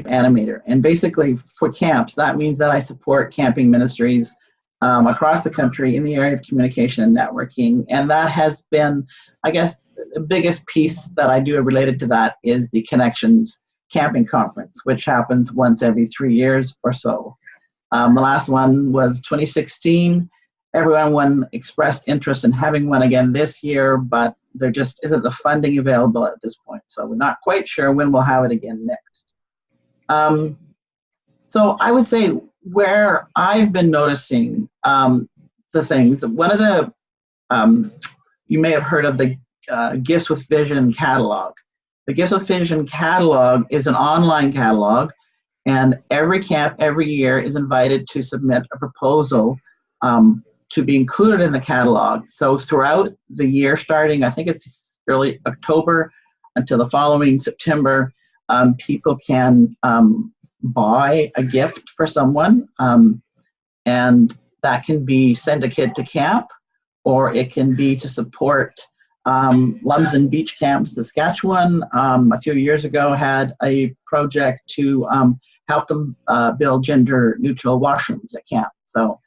animator. And basically for camps, that means that I support camping ministries across the country in the area of communication and networking. And that has been, I guess, the biggest piece that I do related to that is the Connections Camping Conference, which happens once every 3 years or so. The last one was 2016. Everyone expressed interest in having one again this year, but there just isn't the funding available at this point. So we're not quite sure when we'll have it again next. So I would say where I've been noticing the things, one of the, you may have heard of the Gifts with Vision catalog. The Gifts with Vision catalog is an online catalog, and every camp every year is invited to submit a proposal to be included in the catalog. So throughout the year, starting I think it's early October until the following September, people can buy a gift for someone, and that can be send a kid to camp, or it can be to support Lumsden Beach Camp, Saskatchewan. A few years ago had a project to help them build gender neutral washrooms at camp. So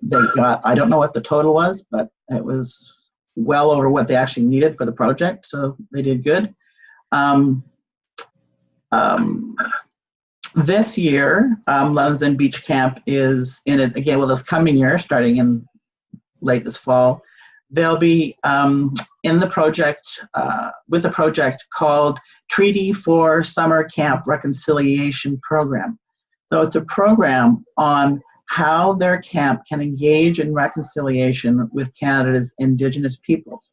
they got, I don't know what the total was, but it was well over what they actually needed for the project. So they did good. This year, Lumsden Beach Camp is in it again with this coming year, starting in late this fall. They'll be in the project, with a project called Treaty for Summer Camp Reconciliation Program. So it's a program on how their camp can engage in reconciliation with Canada's Indigenous peoples.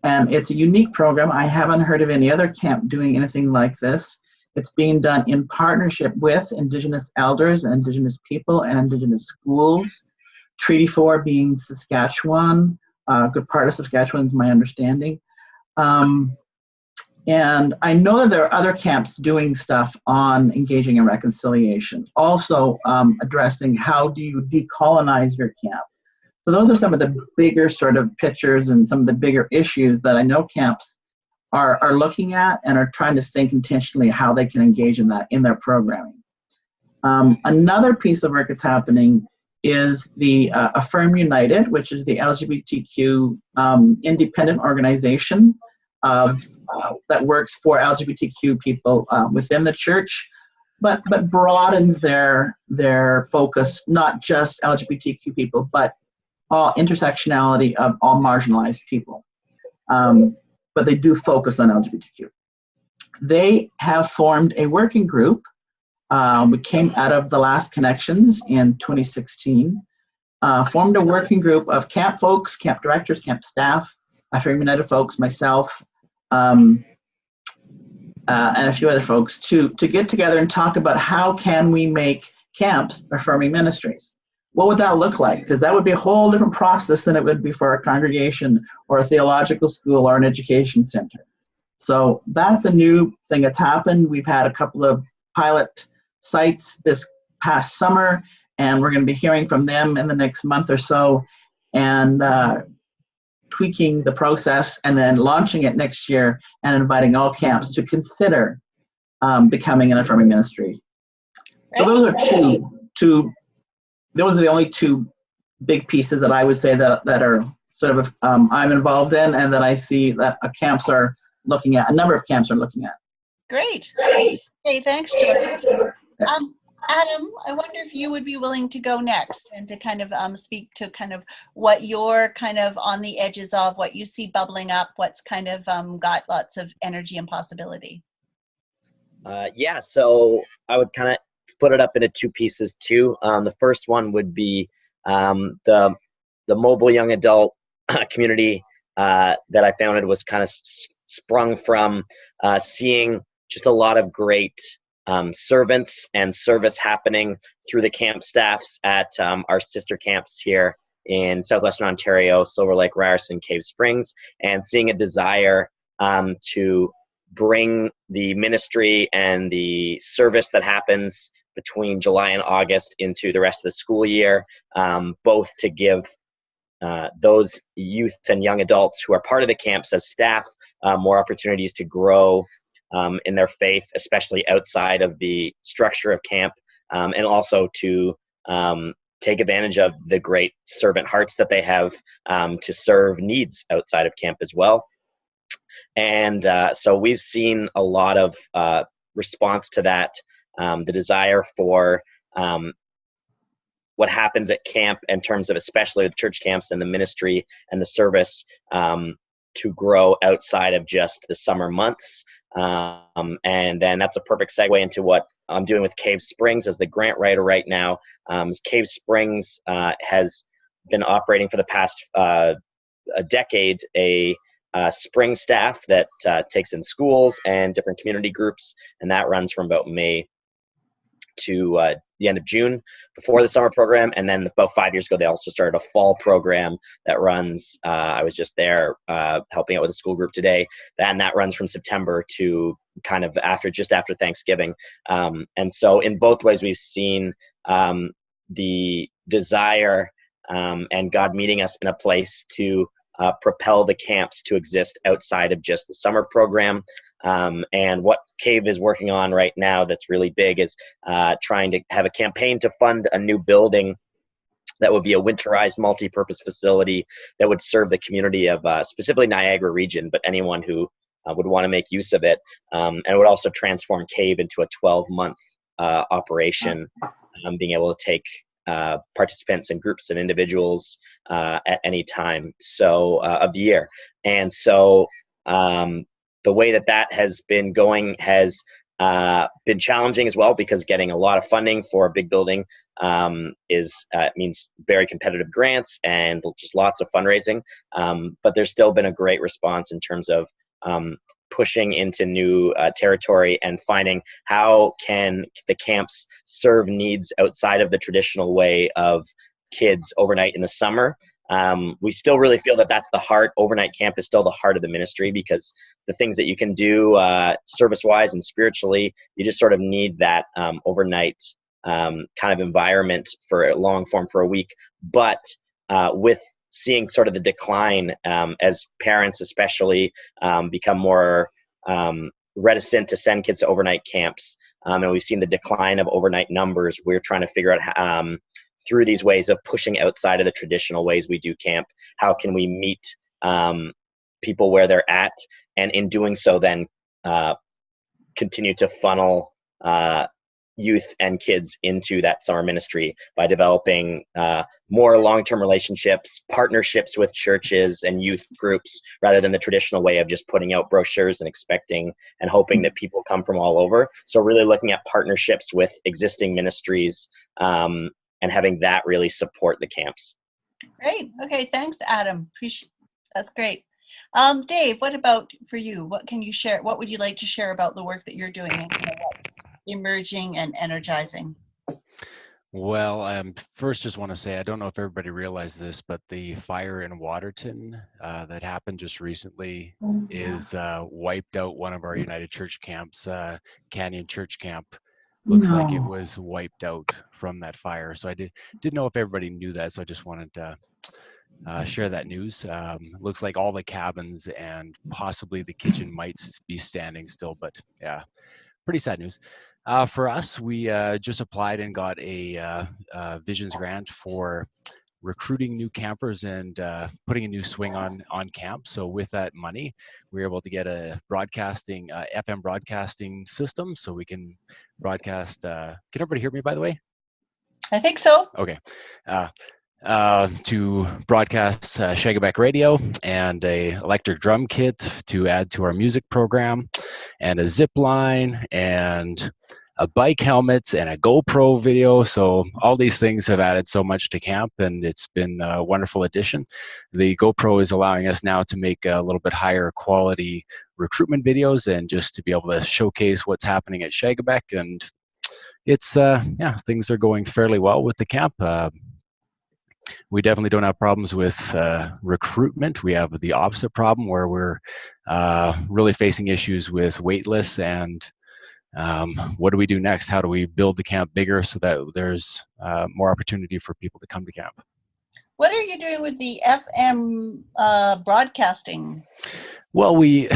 And it's a unique program. I haven't heard of any other camp doing anything like this. It's being done in partnership with Indigenous elders and Indigenous people and Indigenous schools. Treaty 4 being Saskatchewan, a good part of Saskatchewan is my understanding. And I know that there are other camps doing stuff on engaging in reconciliation, also addressing how do you decolonize your camp. So those are some of the bigger sort of pictures and some of the bigger issues that I know camps are looking at and are trying to think intentionally how they can engage in that in their programming. Another piece of work that's happening is the Affirm United, which is the LGBTQ independent organization that works for LGBTQ people within the church, but broadens their focus, not just LGBTQ people, but all intersectionality of all marginalized people. But they do focus on LGBTQ. They have formed a working group. We came out of the last Connections in 2016, formed a working group of camp folks, camp directors, camp staff, Affirm United folks, myself, and a few other folks to get together and talk about how can we make camps affirming ministries. What would that look like? Because that would be a whole different process than it would be for a congregation or a theological school or an education center. So that's a new thing that's happened. We've had a couple of pilot sites this past summer, and we're going to be hearing from them in the next month or so and tweaking the process and then launching it next year and inviting all camps to consider becoming an affirming ministry. So those are those are the only two big pieces that I would say that are sort of I'm involved in and that I see that camps are looking at, a number of camps are looking at. Great. Hey, thanks, George. Adam, I wonder if you would be willing to go next and to kind of speak to kind of what you're kind of on the edges of, what you see bubbling up, what's kind of got lots of energy and possibility. Yeah, so I would kind of split it up into two pieces too. The first one would be the mobile young adult community that I founded was kind of sprung from seeing just a lot of great servants and service happening through the camp staffs at our sister camps here in Southwestern Ontario, Silver Lake, Ryerson, Cave Springs, and seeing a desire to bring the ministry and the service that happens between July and August into the rest of the school year, both to give those youth and young adults who are part of the camps as staff more opportunities to grow in their faith, especially outside of the structure of camp, and also to take advantage of the great servant hearts that they have to serve needs outside of camp as well. And so we've seen a lot of response to that, the desire for what happens at camp in terms of especially the church camps and the ministry and the service to grow outside of just the summer months. And then that's a perfect segue into what I'm doing with Cave Springs as the grant writer right now. Cave Springs has been operating for the past a decade, a spring staff that takes in schools and different community groups, and that runs from about May to the end of June before the summer program. And then about 5 years ago, they also started a fall program that runs, I was just there helping out with a school group today, and that runs from September to kind of just after Thanksgiving. And so in both ways, we've seen the desire and God meeting us in a place to propel the camps to exist outside of just the summer program. And what Cave is working on right now that's really big is trying to have a campaign to fund a new building that would be a winterized multi-purpose facility that would serve the community of specifically Niagara region, but anyone who would want to make use of it. And it would also transform Cave into a 12-month operation, being able to take participants and groups and individuals at any time of the year. And so the way that has been going has been challenging as well, because getting a lot of funding for a big building means very competitive grants and just lots of fundraising. But there's still been a great response in terms of pushing into new territory and finding how can the camps serve needs outside of the traditional way of kids overnight in the summer. We still really feel that that's the heart. Overnight camp is still the heart of the ministry, because the things that you can do service-wise and spiritually, you just sort of need that overnight kind of environment for a long form for a week. But with seeing sort of the decline as parents especially become more reticent to send kids to overnight camps, and we've seen the decline of overnight numbers, we're trying to figure out through these ways of pushing outside of the traditional ways we do camp, how can we meet people where they're at, and in doing so then continue to funnel youth and kids into that summer ministry by developing more long-term relationships, partnerships with churches and youth groups, rather than the traditional way of just putting out brochures and expecting and hoping that people come from all over. So really looking at partnerships with existing ministries and having that really support the camps. Great. Okay. Thanks, Adam. That's great. Dave, what about for you? What can you share? What would you like to share about the work that you're doing and what's emerging and energizing? Well, first just want to say, I don't know if everybody realized this, but the fire in Waterton that happened just recently is wiped out one of our United Church camps, Canyon Church Camp. Looks like it was wiped out from that fire. So I didn't know if everybody knew that, so I just wanted to share that news. Looks like all the cabins and possibly the kitchen might be standing still, but yeah, pretty sad news. For us, we just applied and got a Visions grant for recruiting new campers and putting a new swing on camp. So with that money, we were able to get a FM broadcasting system, so we can broadcast. Can everybody hear me, by the way? I think so. Okay. To broadcast Shagabec radio, and a electric drum kit to add to our music program, and a zip line, and a bike helmet, and a GoPro video. So all these things have added so much to camp, and it's been a wonderful addition. The GoPro is allowing us now to make a little bit higher quality recruitment videos, and just to be able to showcase what's happening at Shagabec. And it's things are going fairly well with the camp. We definitely don't have problems with recruitment. We have the opposite problem, where we're really facing issues with wait lists, and what do we do next? How do we build the camp bigger so that there's more opportunity for people to come to camp? What are you doing with the FM broadcasting? Well, we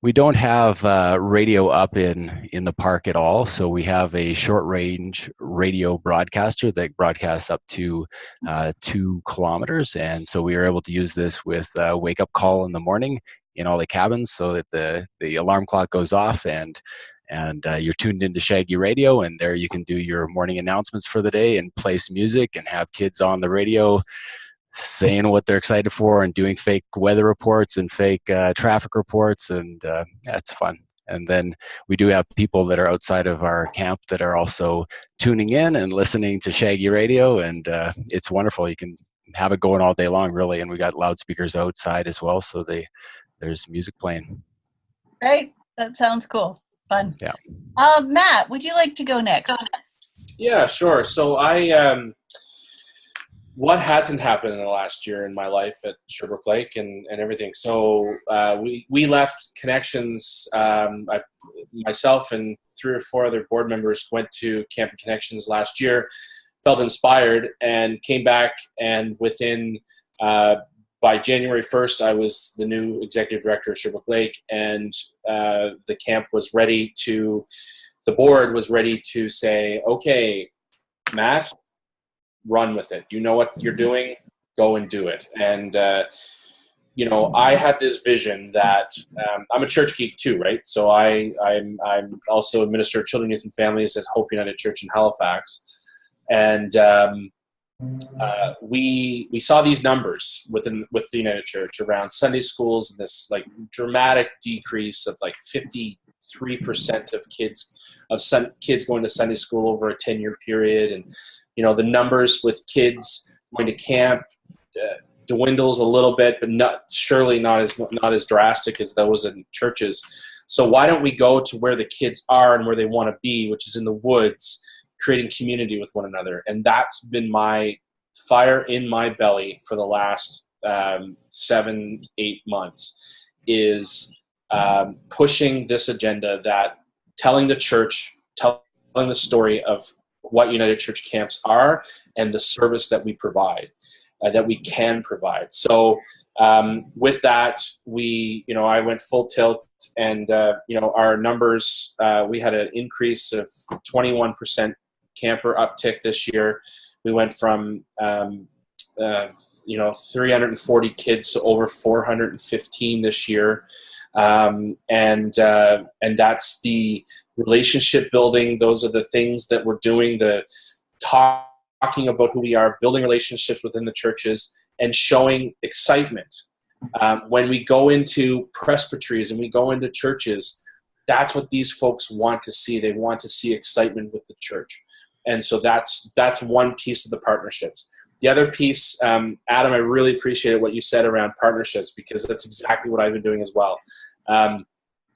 we don't have radio up in the park at all. So we have a short range radio broadcaster that broadcasts up to 2 kilometers, and so we are able to use this with wake up call in the morning in all the cabins, so that the alarm clock goes off and you're tuned into Shaggy Radio, and there you can do your morning announcements for the day and play some music and have kids on the radio saying what they're excited for and doing fake weather reports and fake traffic reports, and yeah, it's fun. And then we do have people that are outside of our camp that are also tuning in and listening to Shaggy Radio, and it's wonderful. You can have it going all day long, really, and we got loudspeakers outside as well, so there's music playing. Right, that sounds cool. Fun. Yeah. Matt, would you like to go next? Yeah, sure. So what hasn't happened in the last year in my life at Sherbrooke Lake and everything. So we left Connections. Myself and 3 or 4 other board members went to Camp Connections last year, felt inspired, and came back. And within by January 1st, I was the new executive director of Sherbrooke Lake, and the camp was ready to. The board was ready to say, "Okay, Matt, run with it. You know what you're doing, go and do it." And, I had this vision that I'm a church geek too, right? So I'm also a minister of children, youth, and families at Hope United Church in Halifax. And we saw these numbers with the United Church around Sunday schools, and this like dramatic decrease of like 53% of kids going to Sunday school over a 10-year period. And the numbers with kids going to camp dwindles a little bit, but surely not as drastic as those in churches. So why don't we go to where the kids are and where they want to be, which is in the woods, creating community with one another? And that's been my fire in my belly for the last 7-8 months, is pushing this agenda, that telling the church, telling the story of what United Church camps are and the service that we provide, that we can provide. So with that, I went full tilt, and our numbers, we had an increase of 21% camper uptick this year. We went from 340 kids to over 415 this year. And that's the relationship building. Those are the things that we're doing, the talking about who we are, building relationships within the churches, and showing excitement. When we go into presbyteries and we go into churches, that's what these folks want to see. They want to see excitement with the church. And so that's one piece of the partnerships. The other piece, Adam, I really appreciated what you said around partnerships, because that's exactly what I've been doing as well. I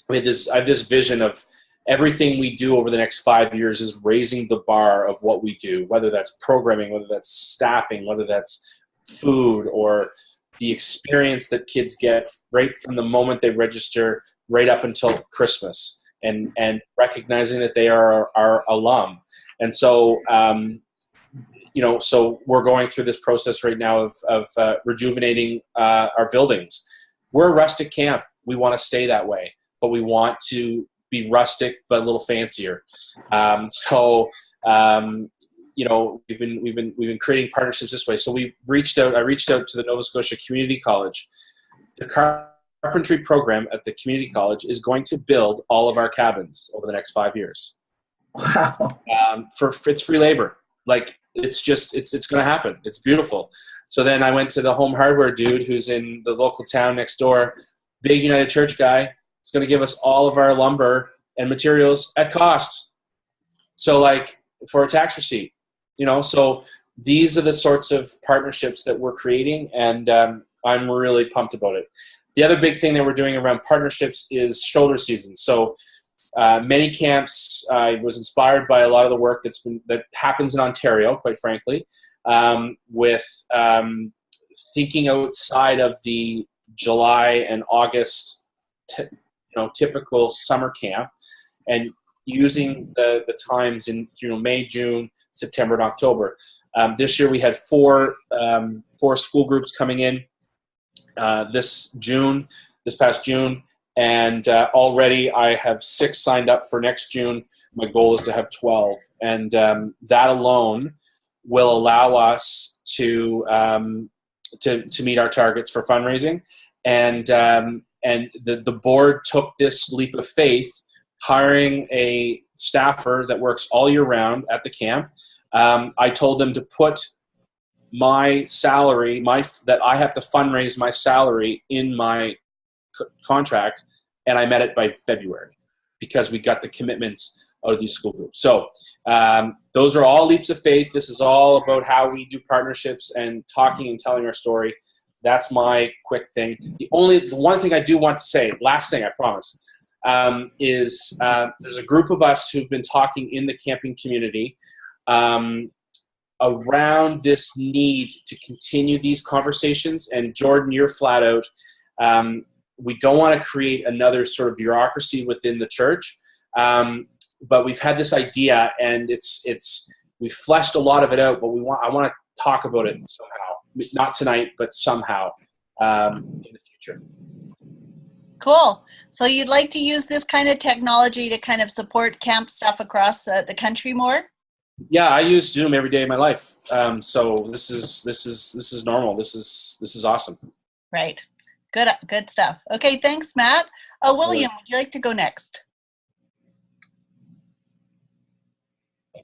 have this vision of everything we do over the next 5 years is raising the bar of what we do, whether that's programming, whether that's staffing, whether that's food, or the experience that kids get right from the moment they register right up until Christmas, and recognizing that they are our alum. And so, so we're going through this process right now of rejuvenating our buildings. We're a rustic camp. We want to stay that way, but we want to be rustic but a little fancier. We've been creating partnerships this way. So I reached out to the Nova Scotia Community College. The carpentry program at the community college is going to build all of our cabins over the next 5 years. Wow. It's free labor. Like, it's going to happen. It's beautiful. So then I went to the home hardware dude who's in the local town next door, big United Church guy. It's going to give us all of our lumber and materials at cost. So like, for a tax receipt, so these are the sorts of partnerships that we're creating, and I'm really pumped about it. The other big thing that we're doing around partnerships is shoulder season. So many camps, I was inspired by a lot of the work that happens in Ontario, quite frankly, with thinking outside of the July and August, typical summer camp, and using the times in May, June, September, and October. This year we had four school groups coming in this June. this past June. And already I have 6 signed up for next June. My goal is to have 12. And that alone will allow us to meet our targets for fundraising. And the board took this leap of faith, hiring a staffer that works all year round at the camp. I told them to put my salary, that I have to fundraise my salary in my contract, and I met it by February because we got the commitments out of these school groups. So those are all leaps of faith. This is all about how we do partnerships and talking and telling our story. That's my quick thing. The one thing I do want to say, last thing I promise, is there's a group of us who've been talking in the camping community around this need to continue these conversations. And Jordan, you're flat out. We don't want to create another sort of bureaucracy within the church, but we've had this idea, and we've fleshed a lot of it out. But I want to talk about it somehow, not tonight, but somehow in the future. Cool. So you'd like to use this kind of technology to kind of support camp stuff across the country more? Yeah, I use Zoom every day of my life. So this is normal. This is awesome. Right. Good stuff. Okay, thanks, Matt. William, would you like to go next?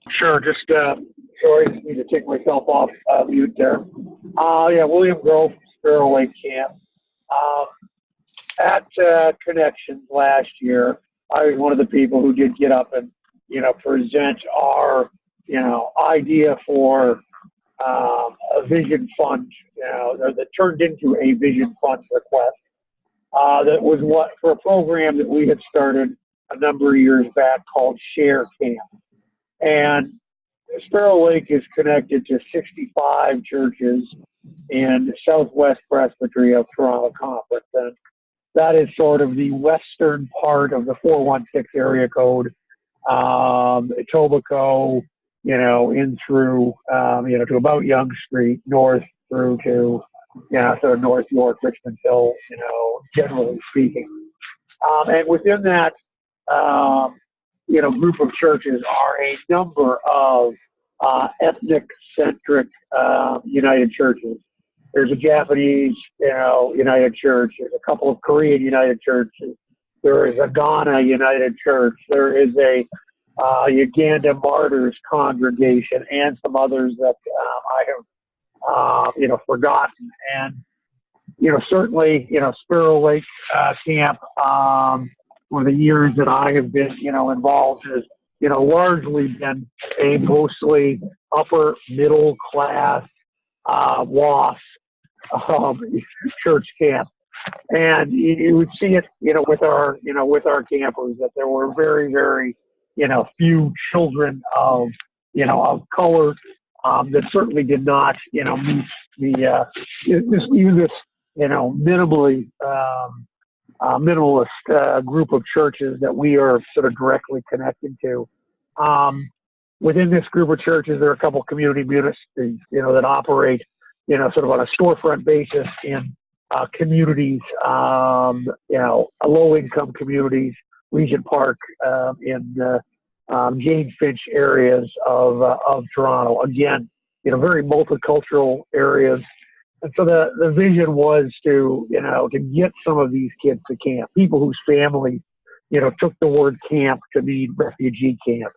Sure. Just sorry, I need to take myself off mute there. Yeah, William Grove, Sparrow Lake Camp. At Connections last year, I was one of the people who did get up and present our idea for a vision fund, that turned into a vision fund request. That was for a program that we had started a number of years back called Share Camp. And Sparrow Lake is connected to 65 churches in Southwest Presbytery of Toronto Conference. And that is sort of the western part of the 416 area code, Etobicoke, in through, to about Yonge Street, north through to, sort of North York, Richmond Hill, generally speaking. And within that, group of churches are a number of ethnic-centric United churches. There's a Japanese, United Church. There's a couple of Korean United churches. There is a Ghana United Church. There is a Uganda Martyrs congregation, and some others that I have, forgotten. And, certainly, Sparrow Lake Camp, for the years that I have been, involved, has, largely been a mostly upper middle class WASP church camp. And you would see it, with our campers, that there were very, very, few children of color that certainly did not, meet the this minimally minimalist group of churches that we are sort of directly connected to. Within this group of churches, there are a couple of community ministries, that operate, sort of on a storefront basis in communities, low-income communities, Regent Park, in Jane Finch areas of Toronto. Again, very multicultural areas. And so the vision was to get some of these kids to camp, people whose families, took the word camp to mean refugee camp,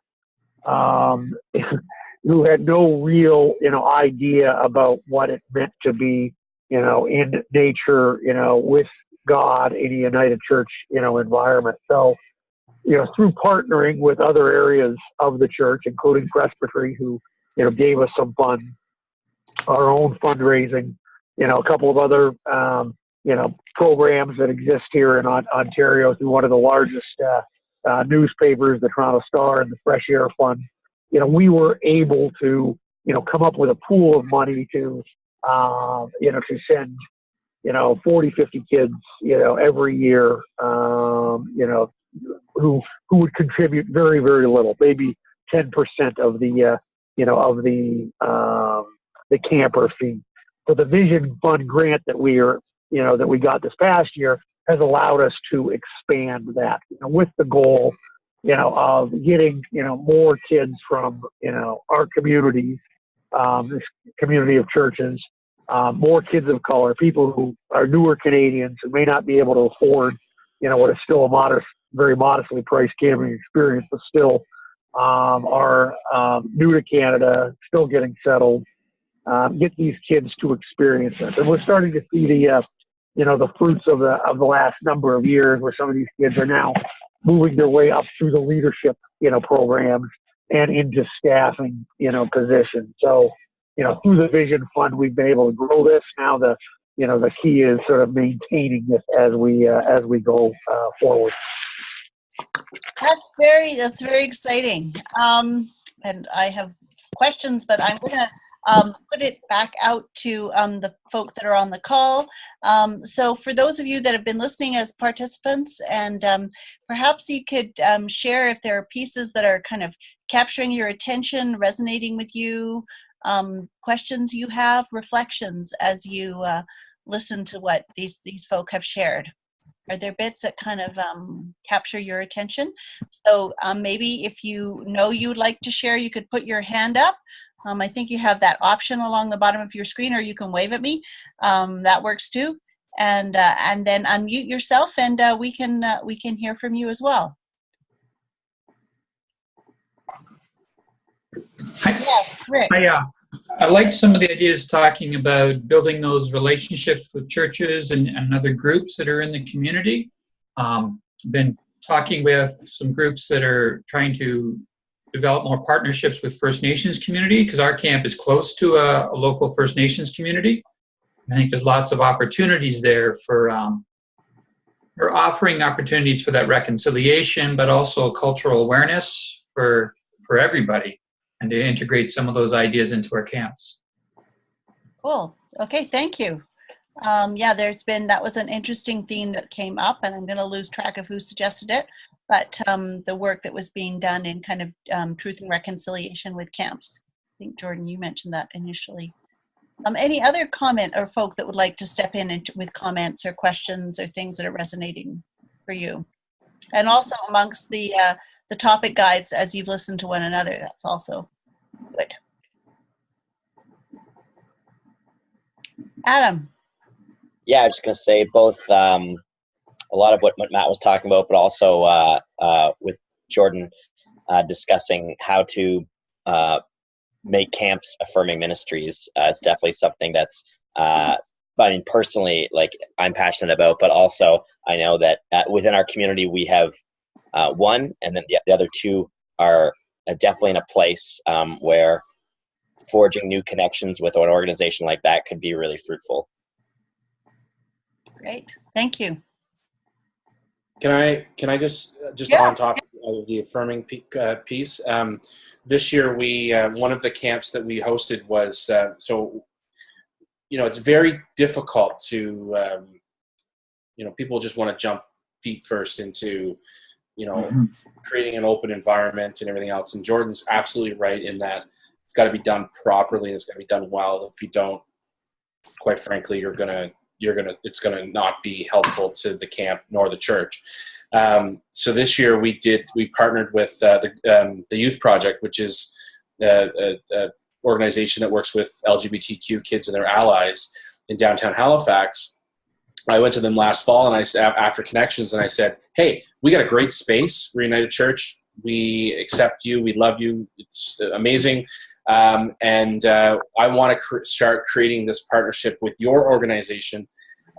who had no real, idea about what it meant to be, in nature, with God in a United Church, environment. So, through partnering with other areas of the church, including Presbytery, who, gave us some funds, our own fundraising, a couple of other, programs that exist here in Ontario through one of the largest newspapers, the Toronto Star, and the Fresh Air Fund. We were able to, come up with a pool of money to, to send, 40, 50 kids, every year, who would contribute very, very little, maybe 10% of the, the camper fee. So the Vision Fund grant that we got this past year has allowed us to expand that, with the goal, of getting, more kids from, our communities, this community of churches, more kids of color, people who are newer Canadians who may not be able to afford, what is still a very modestly priced camping experience, but still are new to Canada, still getting settled. Get these kids to experience this, and we're starting to see the fruits of the last number of years, where some of these kids are now moving their way up through the leadership, programs and into staffing, positions. So, through the Vision Fund, we've been able to grow this. Now the key is sort of maintaining this as we go forward. That's very exciting. And I have questions, but I'm going to put it back out to the folks that are on the call. So for those of you that have been listening as participants, and perhaps you could share if there are pieces that are kind of capturing your attention, resonating with you, questions you have, reflections as you listen to what these folk have shared. Are there bits that kind of capture your attention? So maybe if you know you'd like to share, you could put your hand up. I think you have that option along the bottom of your screen, or you can wave at me. That works too. And then unmute yourself, and we can hear from you as well. Yes, Rick. I like some of the ideas talking about building those relationships with churches and other groups that are in the community. Been talking with some groups that are trying to develop more partnerships with First Nations community, because our camp is close to a local First Nations community. I think there's lots of opportunities there for offering opportunities for that reconciliation, but also cultural awareness for everybody, and to integrate some of those ideas into our camps. Cool. Okay, thank you. Yeah, that was an interesting theme that came up, and I'm going to lose track of who suggested it, but the work that was being done in kind of truth and reconciliation with camps. I think, Jordan, you mentioned that initially. Any other comment or folk that would like to step in with comments or questions or things that are resonating for you? And also amongst the topic guides as you've listened to one another, that's also good. Adam. Yeah, I was just going to say both a lot of what Matt was talking about, but also with Jordan discussing how to make camps affirming ministries. It's definitely something that's, I mean, personally, like I'm passionate about, but also I know that within our community we have one, and then the other two are definitely in a place where forging new connections with an organization like that could be really fruitful. Great, thank you. Can I just Yeah. On top of the affirming piece? This year we one of the camps that we hosted was it's very difficult to people just want to jump feet first into creating an open environment and everything else. And Jordan's absolutely right in that it's got to be done properly and it's got to be done well. If you don't, quite frankly, it's gonna not be helpful to the camp nor the church. So this year we partnered with the Youth Project, which is an organization that works with LGBTQ kids and their allies in downtown Halifax. I went to them last fall, and I said, after Connections, and I said, "Hey, we got a great space. We're United Church. We accept you. We love you. It's amazing. And I want to start creating this partnership with your organization."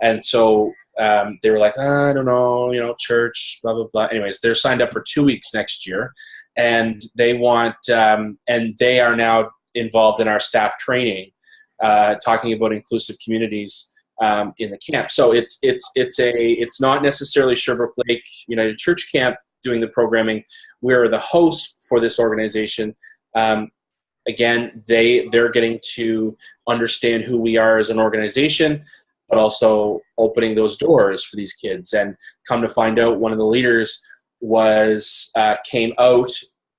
And so they were like, "I don't know, church, blah, blah, blah." Anyways, they're signed up for 2 weeks next year, and they want, and they are now involved in our staff training, talking about inclusive communities in the camp. So it's not necessarily Sherbrooke Lake United Church Camp doing the programming. We're the host for this organization. Again, they're getting to understand who we are as an organization, but also opening those doors for these kids. And come to find out, one of the leaders came out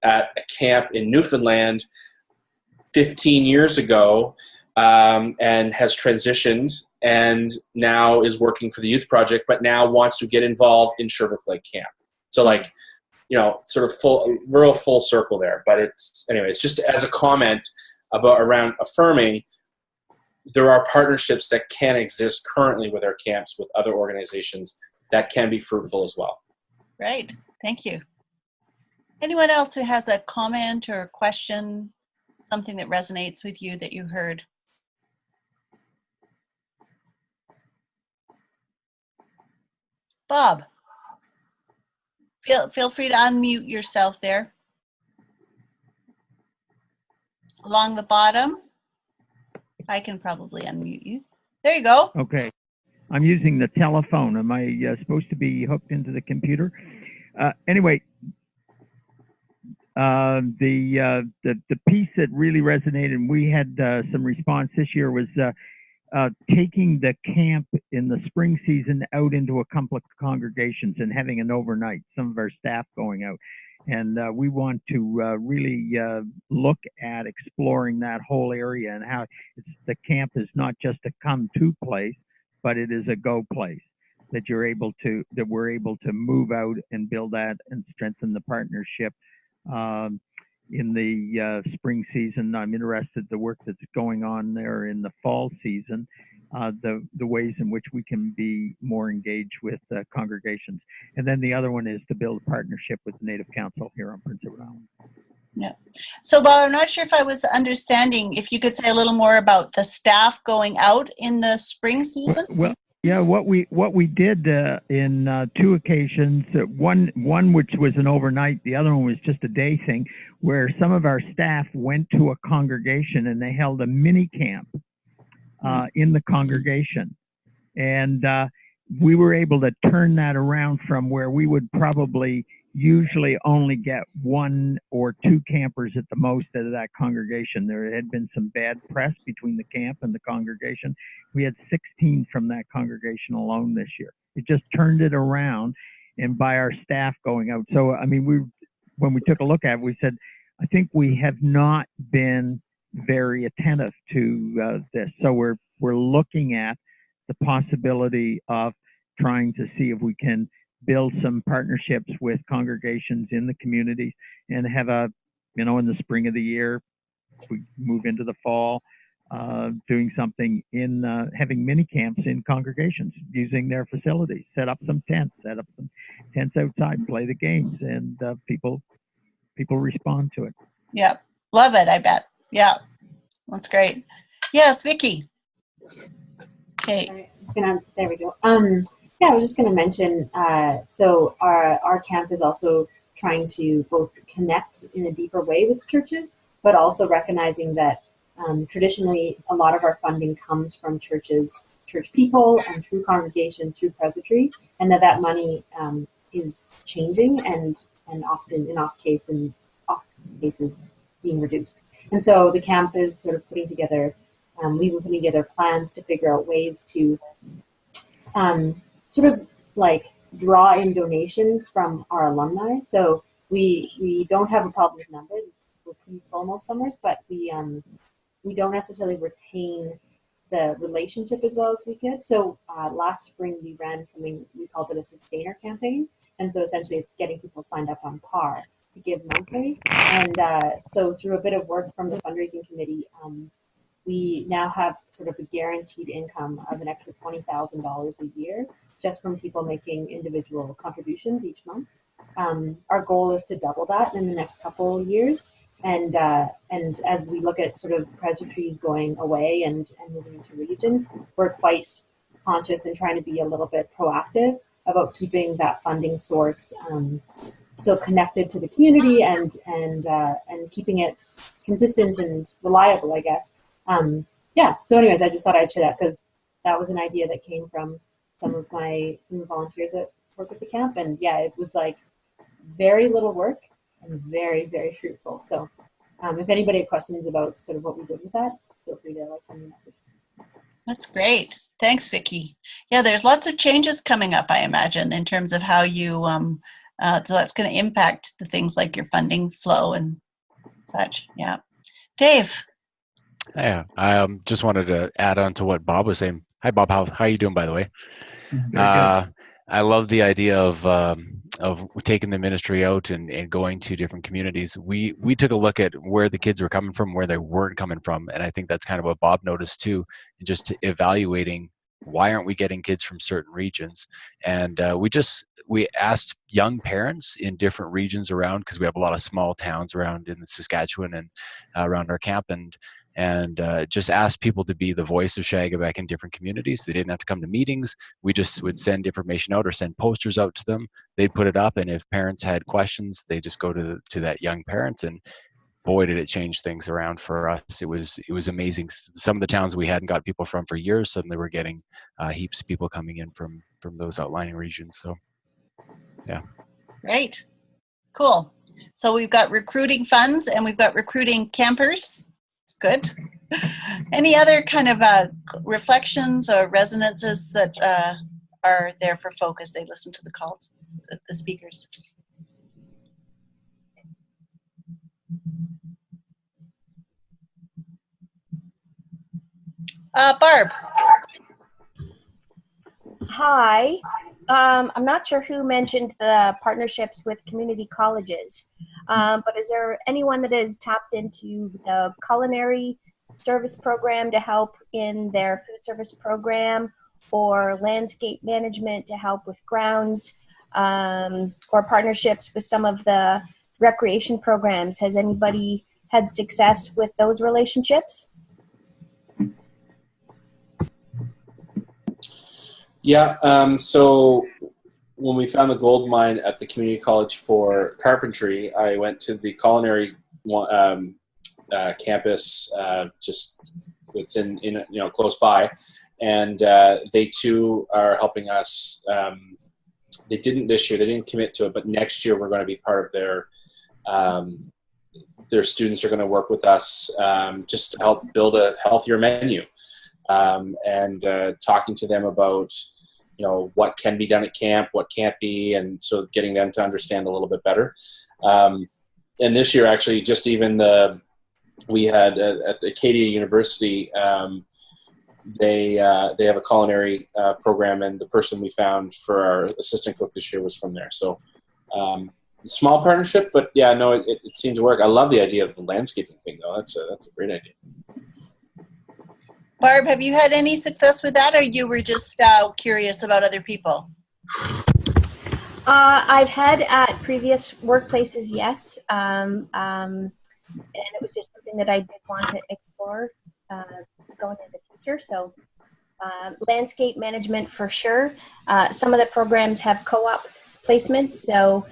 at a camp in Newfoundland 15 years ago and has transitioned and now is working for the youth project, but now wants to get involved in Sherbrooke Lake Camp. So like, sort of real full circle there. But it's just as a comment around affirming, there are partnerships that can exist currently with our camps with other organizations that can be fruitful as well. Right. Thank you. Anyone else who has a comment or a question, something that resonates with you that you heard? Bob, feel free to unmute yourself there. Along the bottom. I can probably unmute you. There you go. Okay. I'm using the telephone. Am I supposed to be hooked into the computer? Anyway, the piece that really resonated, and we had some response this year, was taking the camp in the spring season out into a couple of congregations and having an overnight, some of our staff going out. And we want to really look at exploring that whole area and how the camp is not just a come-to place, but it is a go place, that we're able to move out and build that and strengthen the partnership. In the spring season, I'm interested in the work that's going on there in the fall season, the ways in which we can be more engaged with congregations. And then the other one is to build a partnership with the Native Council here on Prince Edward Island. Yeah. So Bob, I'm not sure if I was understanding, if you could say a little more about the staff going out in the spring season? Well, yeah, what we did in 2 occasions, one which was an overnight, the other one was just a day thing, where some of our staff went to a congregation and they held a mini camp in the congregation. And we were able to turn that around from where we would probably usually only get 1 or 2 campers at the most out of that congregation. There had been some bad press between the camp and the congregation. We had 16 from that congregation alone this year. It just turned it around, and by our staff going out. So, I mean, when we took a look at it, we said, I think we have not been very attentive to this. So we're looking at the possibility of trying to see if we can build some partnerships with congregations in the communities and have in the spring of the year, we move into the fall, doing something in having mini camps in congregations, using their facilities, set up some tents outside, play the games, and people respond to it. Yeah, love it, I bet. Yeah, that's great. Yes, Vicki. Okay. There we go. Yeah, I was just going to mention, so our camp is also trying to both connect in a deeper way with churches, but also recognizing that traditionally a lot of our funding comes from churches, church people, and through congregations, through presbytery, and that money is changing and often in off cases being reduced. And so the camp is sort of putting together, we've been putting together plans to figure out ways to sort of like draw in donations from our alumni. So we don't have a problem with numbers. We're pretty full most summers, but we don't necessarily retain the relationship as well as we could. So last spring we ran something, we called it a sustainer campaign. And so essentially it's getting people signed up on PAR to give monthly. And so through a bit of work from the fundraising committee, we now have sort of a guaranteed income of an extra $20,000 a year just from people making individual contributions each month. Our goal is to double that in the next couple of years. And as we look at sort of presbyteries going away and moving into regions, we're quite conscious and trying to be a little bit proactive about keeping that funding source still connected to the community and keeping it consistent and reliable, I guess. Yeah. So, anyways, I just thought I'd share that because that was an idea that came from some of the volunteers that work at the camp, and yeah, it was like very little work and very, very fruitful. So, if anybody had questions about sort of what we did with that, feel free to send me a message. That's great. Thanks, Vicki. Yeah, there's lots of changes coming up, I imagine, in terms of how you, so that's going to impact the things like your funding flow and such. Yeah. Dave. Yeah, I just wanted to add on to what Bob was saying. Hi, Bob. How are you doing, by the way? Very good. I love the idea of taking the ministry out and going to different communities. We took a look at where the kids were coming from, where they weren't coming from, and I think that's kind of what Bob noticed too. Just evaluating why aren't we getting kids from certain regions, and we asked young parents in different regions around, because we have a lot of small towns around in Saskatchewan and around our camp, and just asked people to be the voice of Shagabec in different communities. They didn't have to come to meetings. We just would send information out or send posters out to them. They'd put it up, and if parents had questions, they just go to that young parents, and boy, did it change things around for us. It was amazing. Some of the towns we hadn't got people from for years, suddenly we're getting heaps of people coming in from those outlying regions. So, yeah. Great. Cool. So we've got recruiting funds and we've got recruiting campers. It's good. Any other kind of reflections or resonances that are there for folk as they listen to the calls, the speakers? Barb. Hi. I'm not sure who mentioned the partnerships with community colleges, but is there anyone that has tapped into the culinary service program to help in their food service program, or landscape management to help with grounds, or partnerships with some of the recreation programs? Has anybody had success with those relationships? Yeah, so when we found the gold mine at the community college for carpentry, I went to the culinary campus, just it's in close by, and they too are helping us. They didn't this year; they didn't commit to it, but next year we're going to be part of their students are going to work with us just to help build a healthier menu, and talking to them about what can be done at camp, what can't be, and so getting them to understand a little bit better. And this year, actually, just even we had at the Acadia University, they have a culinary program, and the person we found for our assistant cook this year was from there. So small partnership, but yeah, no, it seemed to work. I love the idea of the landscaping thing, though. That's a great idea. Barb, have you had any success with that, or you were just curious about other people? I've had at previous workplaces, yes, and it was just something that I did want to explore going in the future. So landscape management for sure. Some of the programs have co-op placements, so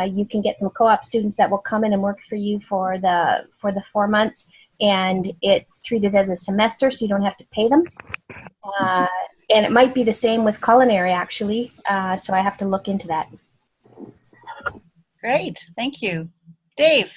you can get some co-op students that will come in and work for you for the 4 months. And it's treated as a semester, so you don't have to pay them. And it might be the same with culinary, actually. So I have to look into that. Great, thank you. Dave.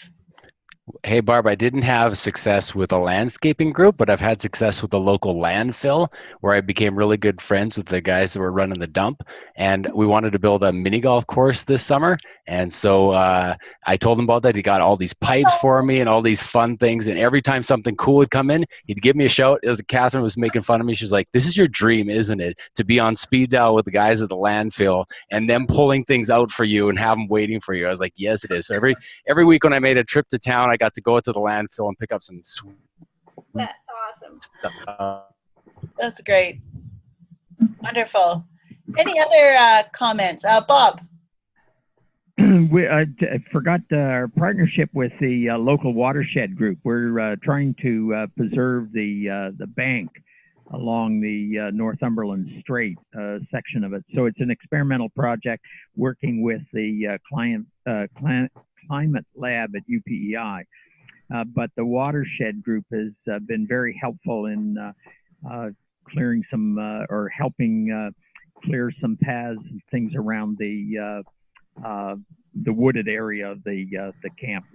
Hey, Barb, I didn't have success with a landscaping group, but I've had success with a local landfill where I became really good friends with the guys that were running the dump. And we wanted to build a mini golf course this summer. And so I told him about that. He got all these pipes for me and all these fun things. And every time something cool would come in, he'd give me a shout. It was Catherine was making fun of me. She's like, "This is your dream, isn't it? To be on speed dial with the guys at the landfill and them pulling things out for you and have them waiting for you." I was like, "Yes, it is." So every week when I made a trip to town, I got to go to the landfill and pick up some sweet That's awesome. stuff. That's great. Wonderful. Any other comments? Bob. I forgot our partnership with the local watershed group. We're trying to preserve the bank along the Northumberland Strait section of it. So it's an experimental project working with the climate lab at UPEI. But the watershed group has been very helpful in clearing some or helping clear some paths and things around the wooded area of the camp.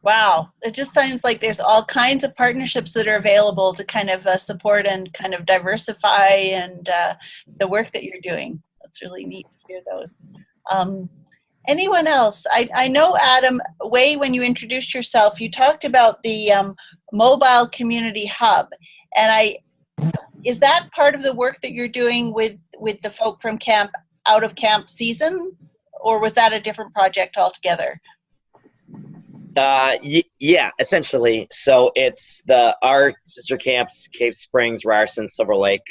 Wow, it just sounds like there's all kinds of partnerships that are available to kind of support and kind of diversify and the work that you're doing. That's really neat to hear those. Anyone else? I know, Adam, when you introduced yourself, you talked about the mobile community hub, and is that part of the work that you're doing with the folk from camp out of camp season, or was that a different project altogether? Yeah, essentially. So it's our sister camps, Cave Springs, Ryerson, Silver Lake,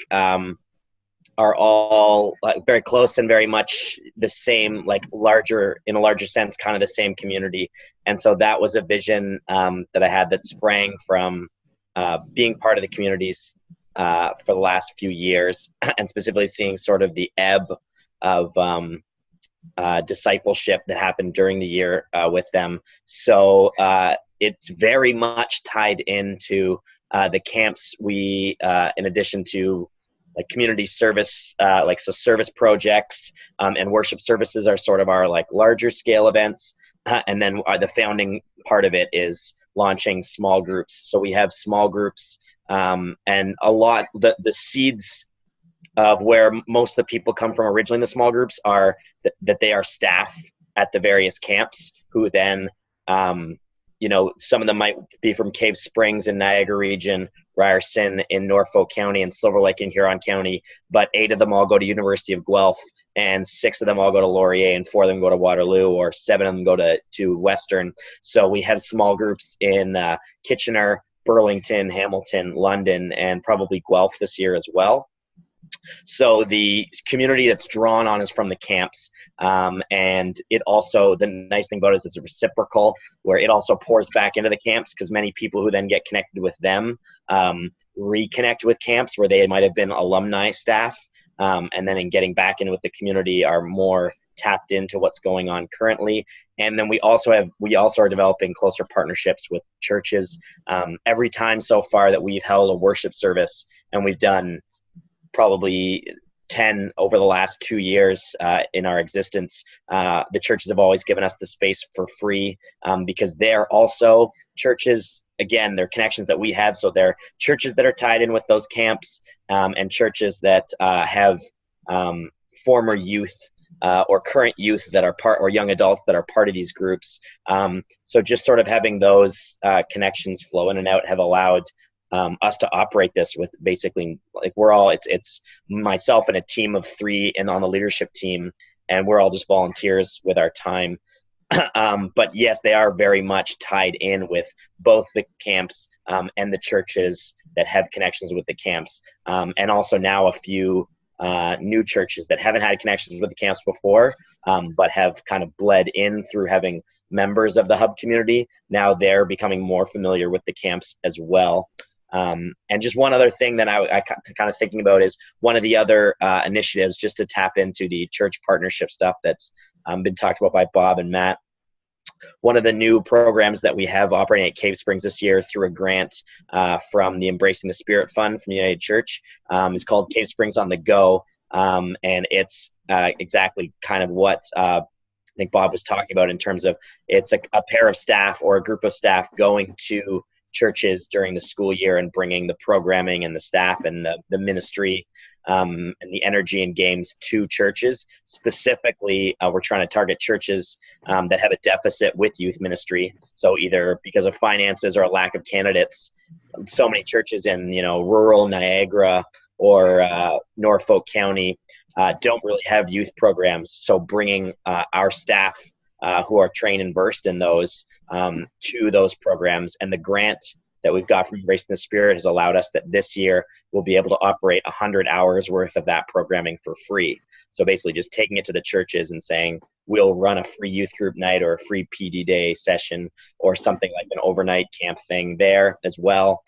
are all very close and very much the same, like in a larger sense, kind of the same community. And so that was a vision that I had that sprang from being part of the communities for the last few years, and specifically seeing sort of the ebb of discipleship that happened during the year with them. So it's very much tied into the camps. We, in addition to like community service, so service projects and worship services are sort of our like larger scale events. And then the founding part of it is launching small groups. So we have small groups and a lot, the seeds of where most of the people come from originally in the small groups are that they are staff at the various camps who then, some of them might be from Cave Springs in Niagara region, Ryerson in Norfolk County, and Silver Lake in Huron County, but 8 of them all go to University of Guelph, and 6 of them all go to Laurier, and 4 of them go to Waterloo, or 7 of them go to Western. So we have small groups in Kitchener, Burlington, Hamilton, London, and probably Guelph this year as well. So the community that's drawn on is from the camps, and it also, the nice thing about it is it's reciprocal, where it also pours back into the camps, because many people who then get connected with them reconnect with camps where they might have been alumni staff, and then in getting back in with the community are more tapped into what's going on currently. And then we also are developing closer partnerships with churches. Every time so far that we've held a worship service, and we've done probably 10 over the last 2 years in our existence, the churches have always given us the space for free, because they're also churches, again, they're connections that we have. So they're churches that are tied in with those camps, and churches that have former youth or current youth that are or young adults that are part of these groups. So just sort of having those connections flow in and out have allowed us to operate this with basically, like, it's myself and a team of 3 and on the leadership team, and we're all just volunteers with our time. But yes, they are very much tied in with both the camps and the churches that have connections with the camps, and also now a few new churches that haven't had connections with the camps before, but have kind of bled in through having members of the hub community. Now they're becoming more familiar with the camps as well. And just one other thing that I kind of thinking about is one of the other initiatives, just to tap into the church partnership stuff that's been talked about by Bob and Matt. One of the new programs that we have operating at Cave Springs this year through a grant from the Embracing the Spirit Fund from United Church is called Cave Springs on the Go. And it's exactly kind of what I think Bob was talking about in terms of it's a pair of staff or a group of staff going to churches during the school year and bringing the programming and the staff and the ministry and the energy and games to churches. Specifically, we're trying to target churches that have a deficit with youth ministry. So either because of finances or a lack of candidates, so many churches in rural Niagara or Norfolk County don't really have youth programs. So bringing our staff who are trained and versed in those to those programs, and the grant that we've got from Embracing the Spirit has allowed us that this year we'll be able to operate 100 hours worth of that programming for free. So basically just taking it to the churches and saying, we'll run a free youth group night or a free PD day session or something like an overnight camp thing there as well.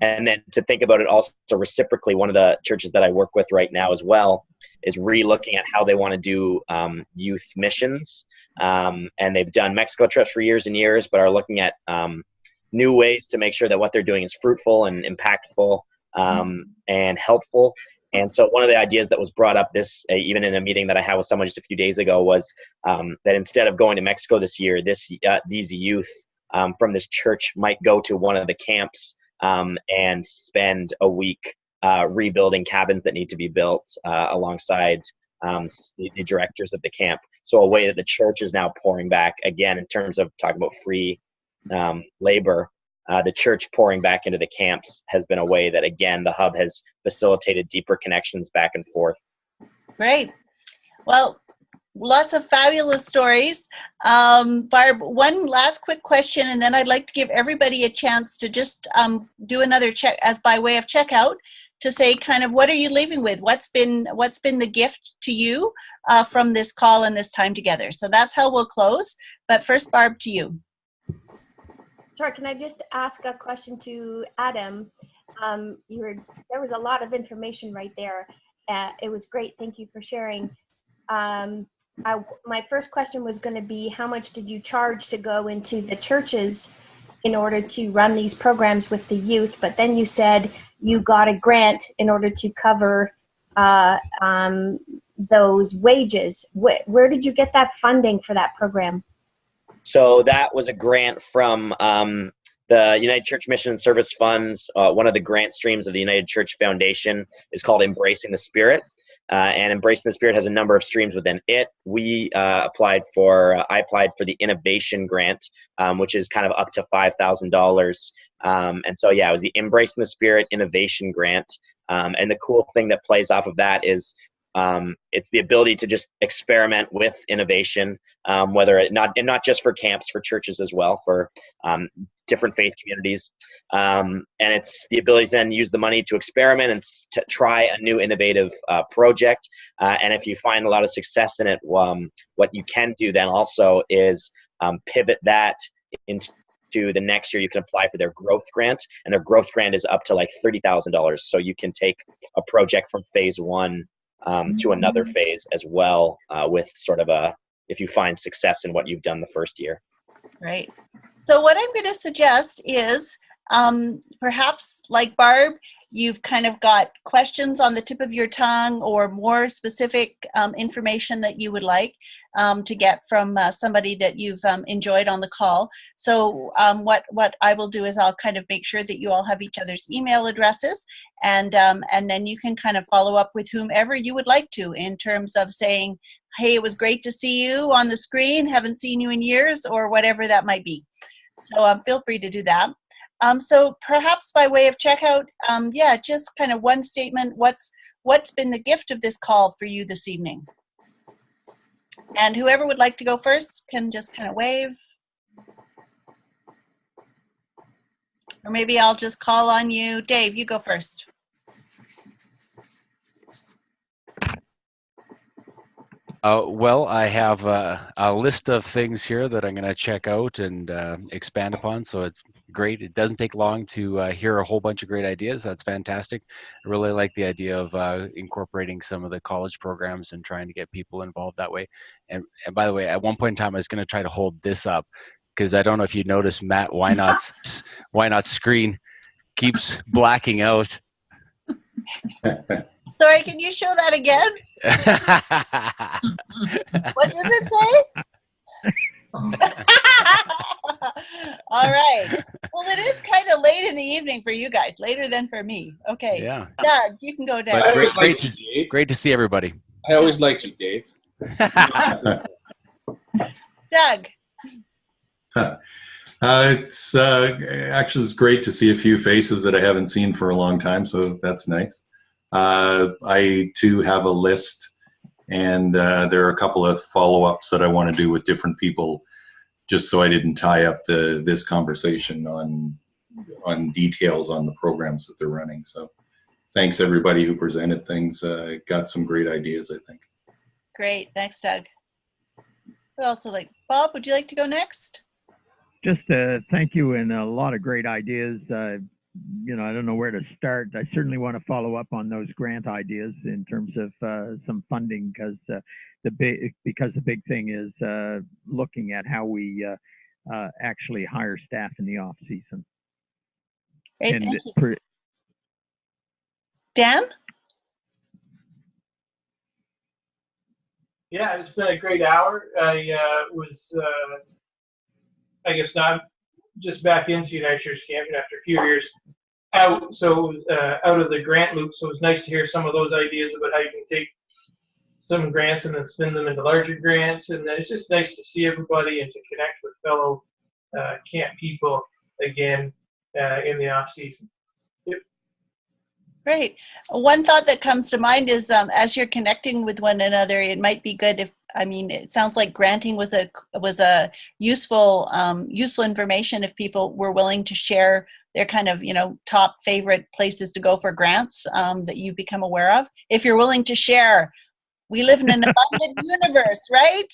And then to think about it also reciprocally, one of the churches that I work with right now as well is re-looking at how they want to do youth missions. And they've done Mexico trips for years and years, but are looking at new ways to make sure that what they're doing is fruitful and impactful and helpful. And so one of the ideas that was brought up even in a meeting that I had with someone just a few days ago was that instead of going to Mexico this year, these youth from this church might go to one of the camps and spend a week rebuilding cabins that need to be built alongside the directors of the camp. So a way that the church is now pouring back, again, in terms of talking about free labor, the church pouring back into the camps has been a way that, again, the hub has facilitated deeper connections back and forth. Great. Well, lots of fabulous stories. Barb, one last quick question, and then I'd like to give everybody a chance to just do another check as by way of checkout to say kind of what are you leaving with? What's been the gift to you from this call and this time together? So that's how we'll close. But first, Barb, to you. Sorry, can I just ask a question to Adam? There was a lot of information right there. It was great. Thank you for sharing. My first question was going to be, how much did you charge to go into the churches in order to run these programs with the youth? But then you said you got a grant in order to cover those wages. Where did you get that funding for that program? So that was a grant from the United Church Mission and Service Funds. One of the grant streams of the United Church Foundation is called Embracing the Spirit. And Embracing the Spirit has a number of streams within it. I applied for the Innovation grant, which is kind of up to $5,000. And so, yeah, it was the Embracing the Spirit Innovation grant. And the cool thing that plays off of that is it's the ability to just experiment with innovation, not just for camps, for churches as well, for different faith communities. And it's the ability to then use the money to experiment and to try a new innovative project. And if you find a lot of success in it, what you can do then also is pivot that into the next year. You can apply for their growth grant, and their growth grant is up to like $30,000. So you can take a project from phase one to another phase as well, with sort of if you find success in what you've done the first year. Right. So what I'm going to suggest is perhaps like Barb, you've kind of got questions on the tip of your tongue or more specific information that you would like to get from somebody that you've enjoyed on the call. So what I will do is I'll kind of make sure that you all have each other's email addresses, and then you can kind of follow up with whomever you would like to in terms of saying, hey, it was great to see you on the screen, haven't seen you in years, or whatever that might be. So feel free to do that. So perhaps by way of checkout, just kind of one statement, what's been the gift of this call for you this evening? And whoever would like to go first can just kind of wave. Or maybe I'll just call on you. Dave, you go first. Well, I have a list of things here that I'm going to check out and expand upon. So it's great. It doesn't take long to hear a whole bunch of great ideas. That's fantastic. I really like the idea of incorporating some of the college programs and trying to get people involved that way. And by the way, at one point in time, I was going to try to hold this up because I don't know if you noticed, Matt, why not screen keeps blacking out. Sorry, can you show that again? What does it say? All right. Well, it is kind of late in the evening for you guys, later than for me. Okay. Yeah. Doug, you can go next. But great to see everybody. I always liked you, Dave. Doug. It's great to see a few faces that I haven't seen for a long time, so that's nice. I too have a list, and there are a couple of follow-ups that I want to do with different people, just so I didn't tie up this conversation on details on the programs that they're running. So thanks everybody who presented things. Got some great ideas, I think. Great, thanks, Doug. Who else would like? Bob, would you like to go next? Just thank you, and a lot of great ideas. I don't know where to start. I certainly want to follow up on those grant ideas in terms of some funding, because the big thing is looking at how we actually hire staff in the off season. Great, thank you. Dan? Yeah, it's been a great hour. I was, I guess, not just back into United Church Camp after a few years out, so out of the grant loop. So it was nice to hear some of those ideas about how you can take some grants and then spin them into larger grants. And then it's just nice to see everybody and to connect with fellow camp people again. in the off season. Great. One thought that comes to mind is as you're connecting with one another, it might be good if, I mean, it sounds like granting was a useful information if people were willing to share their kind of, top favorite places to go for grants that you've become aware of. If you're willing to share, we live in an abundant universe, right?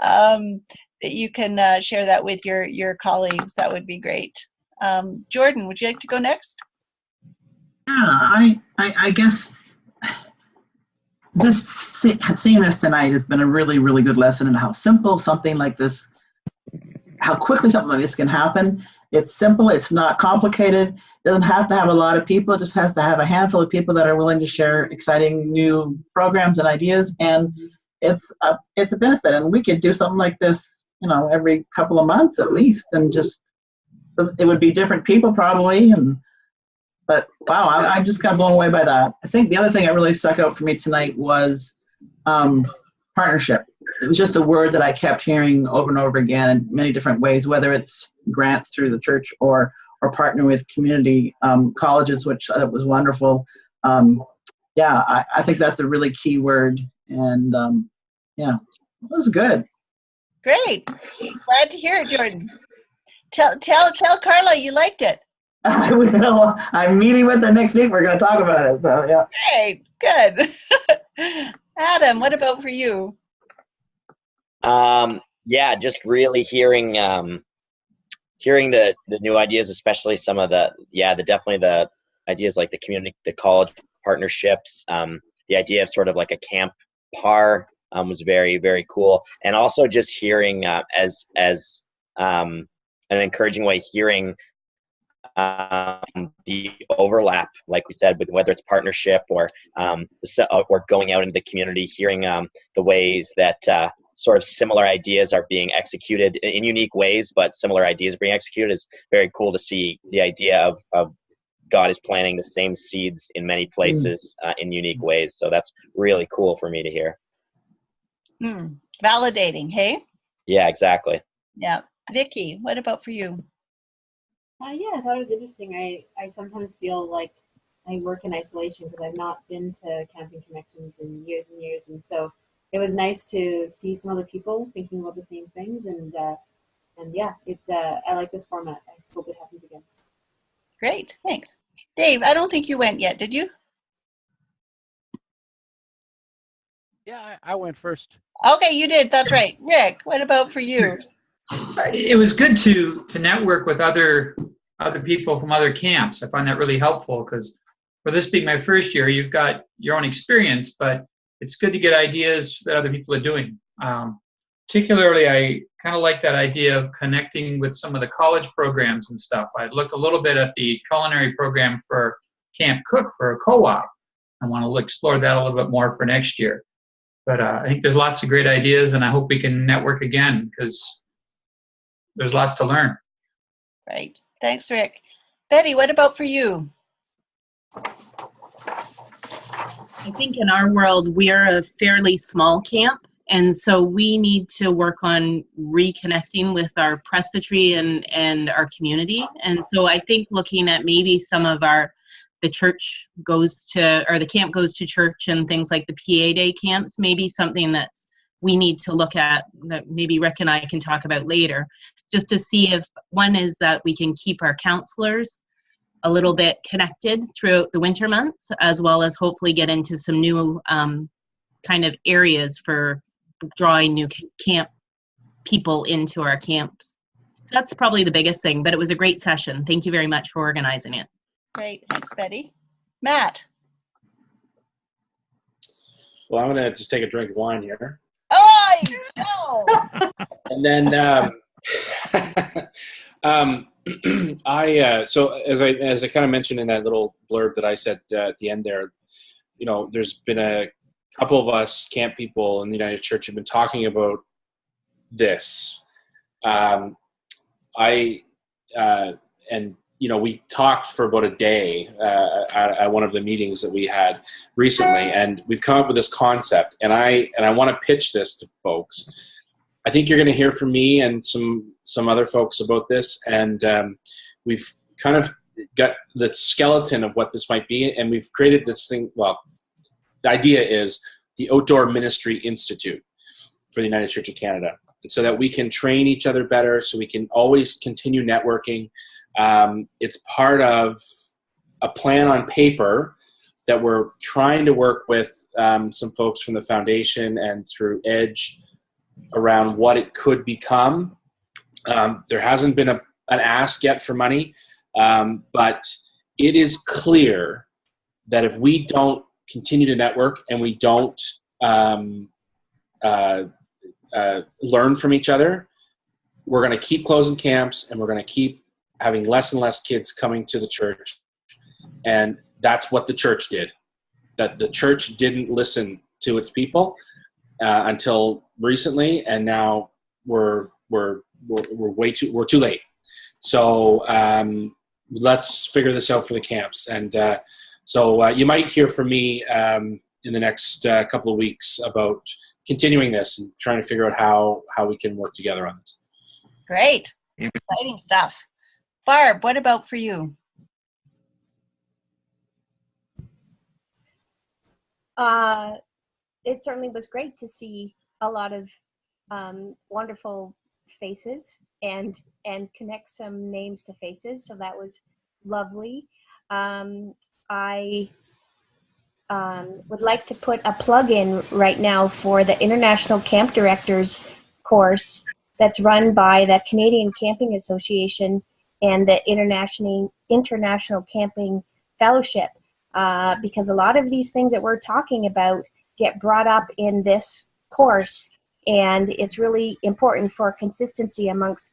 That you can share that with your colleagues. That would be great. Jordan, would you like to go next? Yeah, I guess just seeing this tonight has been a really, really good lesson in how simple something like this, how quickly something like this can happen. It's simple, it's not complicated, it doesn't have to have a lot of people, it just has to have a handful of people that are willing to share exciting new programs and ideas, and it's a benefit. And we could do something like this, every couple of months at least, and just, it would be different people probably, but wow, I'm just kind of blown away by that. I think the other thing that really stuck out for me tonight was partnership. It was just a word that I kept hearing over and over again in many different ways, whether it's grants through the church or partnering with community colleges, which was wonderful. I think that's a really key word. And it was good. Great. Glad to hear it, Jordan. Tell Carla you liked it. I will. I'm meeting with her next week. We're going to talk about it. So yeah. Great. Good. Adam, what about for you? Just really hearing the new ideas, especially some of definitely the ideas like the community, the college partnerships, the idea of sort of like a camp par was very, very cool. And also just hearing as an encouraging way, hearing the overlap, like we said, with whether it's partnership or going out into the community, hearing the ways that sort of similar ideas are being executed in unique ways, but similar ideas being executed is very cool to see. The idea of God is planting the same seeds in many places in unique ways. So that's really cool for me to hear. Validating, hey? Yeah, exactly. Yeah. Vicky, what about for you? I thought it was interesting. I sometimes feel like I work in isolation because I've not been to Camping Connections in years and years, and so it was nice to see some other people thinking about the same things, and I like this format. I hope it happens again. Great, thanks. Dave, I don't think you went yet, did you? Yeah, I went first. Okay, you did. That's right. Rick, what about for you? It was good to network with other people from other camps. I find that really helpful because for this being my first year, you've got your own experience, but it's good to get ideas that other people are doing. Particularly, I kind of like that idea of connecting with some of the college programs and stuff. I looked a little bit at the culinary program for Camp Cook for a co-op. I want to explore that a little bit more for next year. But I think there's lots of great ideas, and I hope we can network again because there's lots to learn. Right. Thanks, Rick. Betty, what about for you? I think in our world, we're a fairly small camp, and so we need to work on reconnecting with our presbytery and our community. And so I think looking at maybe some of the church goes to, or the camp goes to church and things like the PA Day camps, maybe something that's we need to look at that maybe Rick and I can talk about later, just to see if one is that we can keep our counselors a little bit connected throughout the winter months, as well as hopefully get into some new kind of areas for drawing new camp people into our camps. So that's probably the biggest thing, but it was a great session. Thank you very much for organizing it. Great, thanks, Betty. Matt. Well, I'm going to just take a drink of wine here. Oh, no! And then so as I kind of mentioned in that little blurb that I said at the end there, there's been a couple of us camp people in the United Church have been talking about this. We talked for about a day at one of the meetings that we had recently, and we've come up with this concept, and I want to pitch this to folks. I think you're going to hear from me and some other folks about this, and we've kind of got the skeleton of what this might be, and we've created this thing. Well, the idea is the Outdoor Ministry Institute for the United Church of Canada, and so that we can train each other better, so we can always continue networking. It's part of a plan on paper that we're trying to work with some folks from the foundation and through Edge around what it could become. There hasn't been an ask yet for money, but it is clear that if we don't continue to network and we don't learn from each other, we're going to keep closing camps, and we're going to keep having less and less kids coming to the church. And that's what the church did. That the church didn't listen to its people until recently, and now we're too late. So let's figure this out for the camps. And so you might hear from me in the next couple of weeks about continuing this and trying to figure out how we can work together on this. Great. Exciting stuff. Barb, what about for you? It certainly was great to see a lot of wonderful faces and connect some names to faces. So that was lovely. I would like to put a plug in right now for the International Camp Directors course that's run by the Canadian Camping Association and the International Camping Fellowship, because a lot of these things that we're talking about get brought up in this course, and it's really important for consistency amongst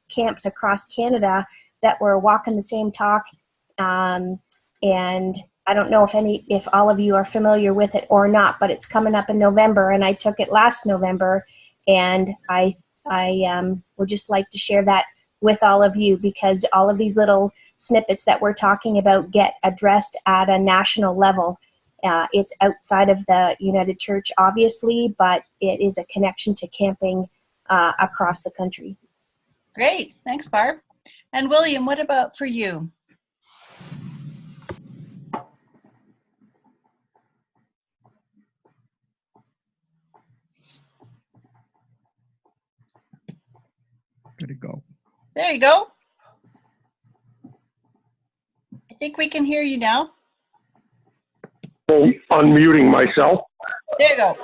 camps across Canada that we're walking the same talk. And I don't know if all of you are familiar with it or not, but it's coming up in November, and I took it last November, and I would just like to share that with all of you, because all of these little snippets that we're talking about get addressed at a national level. It's outside of the United Church, obviously, but it is a connection to camping across the country. Great. Thanks, Barb. And William, what about for you? Good to go. There you go. I think we can hear you now. Unmuting myself. There you go.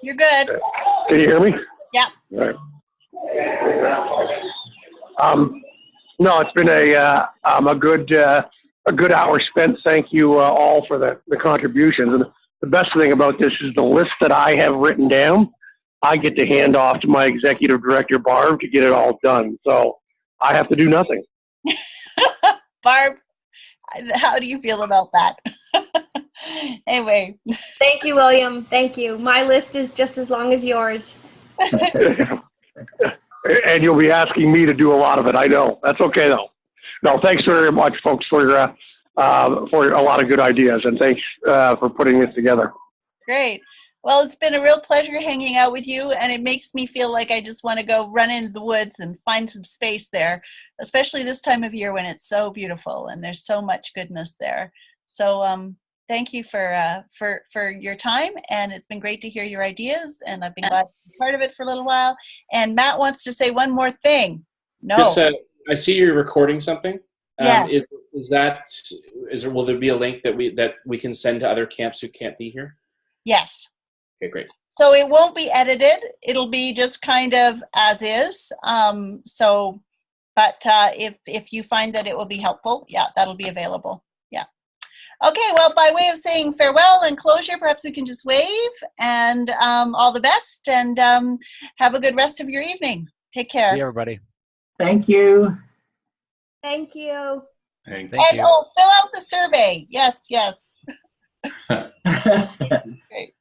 You're good. Can you hear me? Yeah. All right. No, it's been a good hour spent. Thank you all for the contributions. And the best thing about this is the list that I have written down, I get to hand off to my executive director, Barb, to get it all done. So I have to do nothing. Barb, how do you feel about that? Anyway. Thank you, William. Thank you. My list is just as long as yours. And you'll be asking me to do a lot of it. I know. That's okay, though. No, thanks very much, folks, for a lot of good ideas. And thanks for putting this together. Great. Well, it's been a real pleasure hanging out with you, and it makes me feel like I just want to go run into the woods and find some space there, especially this time of year when it's so beautiful and there's so much goodness there. So thank you for your time, and it's been great to hear your ideas, and I've been glad to be part of it for a little while. And Matt wants to say one more thing. No. Just, I see you're recording something. Yes. Will there be a link that we can send to other camps who can't be here? Yes. Okay, great. So it won't be edited. It'll be just kind of as is. But if you find that it will be helpful, yeah, that'll be available. Yeah. Okay, well, by way of saying farewell and closure, perhaps we can just wave, and all the best, and have a good rest of your evening. Take care. See you, everybody. Thank you. Thank you. Thank you. Oh, fill out the survey. Yes, yes. Great.